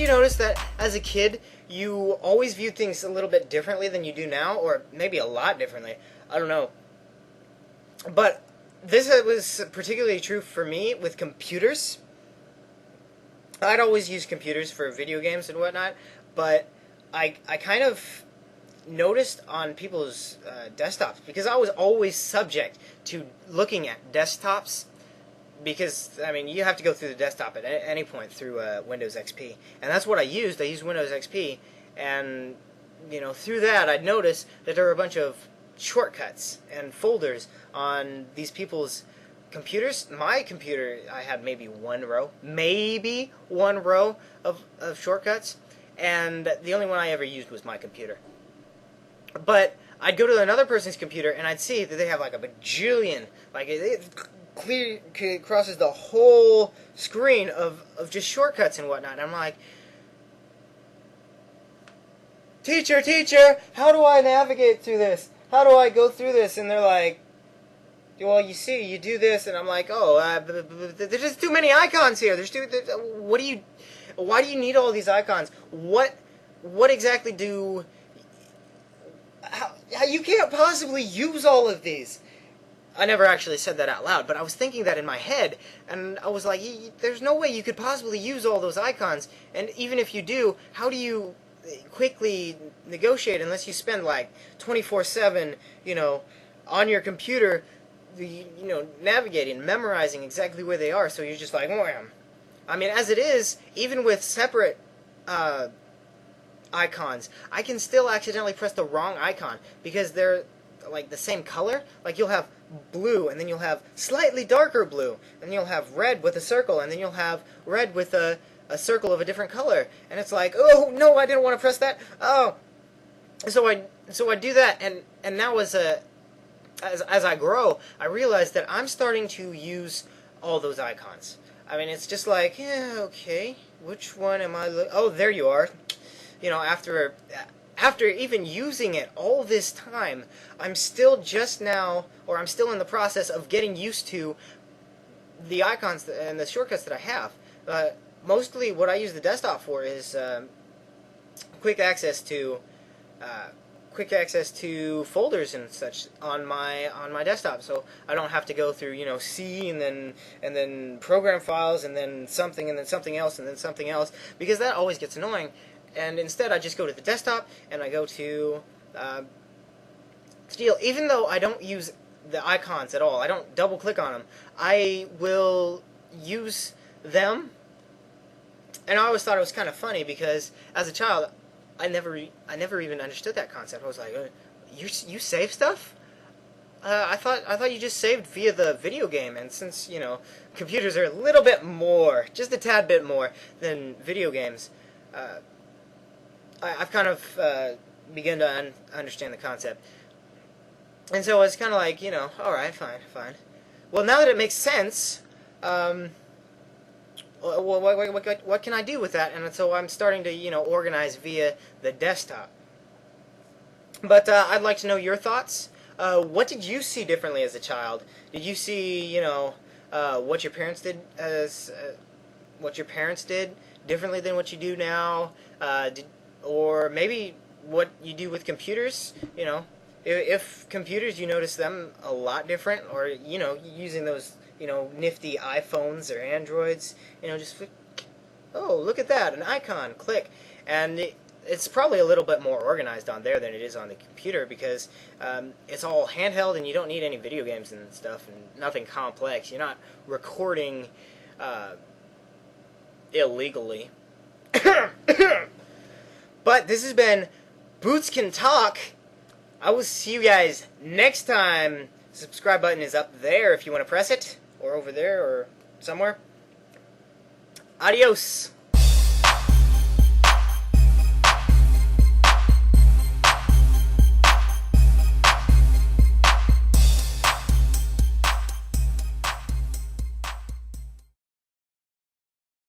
you notice that as a kid, you always viewed things a little bit differently than you do now, or maybe a lot differently? I don't know. But this was particularly true for me with computers. I'd always use computers for video games and whatnot, but I kind of noticed on people's desktops, because I was always subject to looking at desktops, because, I mean, you have to go through the desktop at any point through Windows XP, and that's what I used. I used Windows XP, and, you know, through that I'd notice that there were a bunch of shortcuts and folders on these people's computers. My computer, I had maybe one row of shortcuts, and the only one I ever used was my computer. But I'd go to another person's computer, and I'd see that they have like a bajillion, like it crosses the whole screen of just shortcuts and whatnot. And I'm like, teacher, how do I navigate through this? How do I go through this? And they're like, well, you see, you do this. And I'm like, oh, there's just too many icons here. Why do you need all these icons? What exactly do... How you can't possibly use all of these. I never actually said that out loud, but I was thinking that in my head, and I was like, there's no way you could possibly use all those icons, and even if you do, how do you quickly negotiate unless you spend like 24/7, you know, on your computer, navigating, memorizing exactly where they are, so you're just like, wham. I mean, as it is, even with separate icons, I can still accidentally press the wrong icon because they're like the same color. Like you'll have blue, and then you'll have slightly darker blue, and you'll have red with a circle, and then you'll have red with a circle of a different color, and it's like, oh no, I didn't want to press that. Oh, so I do that, and now as I grow, I realize that I'm starting to use all those icons. I mean, it's just like, yeah, okay, which one am I? Oh, there you are. You know, after even using it all this time, I'm still I'm still in the process of getting used to the icons and the shortcuts that I have. Mostly what I use the desktop for is quick access to folders and such on my desktop, so I don't have to go through, C and then program files and then something else and then something else, because that always gets annoying. And instead, I just go to the desktop, and I go to Steel. Even though I don't use the icons at all, I don't double-click on them, I will use them. And I always thought it was kind of funny, because as a child, I never even understood that concept. I was like, you save stuff? I thought you just saved via the video game, and since, computers are a little bit more, just a tad bit more, than video games, I've kind of begun to understand the concept. And so it's kind of like, alright, fine. Well, now that it makes sense, what can I do with that? And so I'm starting to, organize via the desktop. But I'd like to know your thoughts. What did you see differently as a child? Did you see, what your parents did differently than what you do now? Or maybe what you do with computers, if computers, you notice them a lot different, or, using those, nifty iPhones or Androids, just flick, oh, look at that, an icon, click, and it's probably a little bit more organized on there than it is on the computer, because it's all handheld, and you don't need any video games and stuff, and nothing complex. You're not recording illegally. But this has been Boots Can Talk. I will see you guys next time. The subscribe button is up there if you want to press it, or over there, or somewhere. Adios.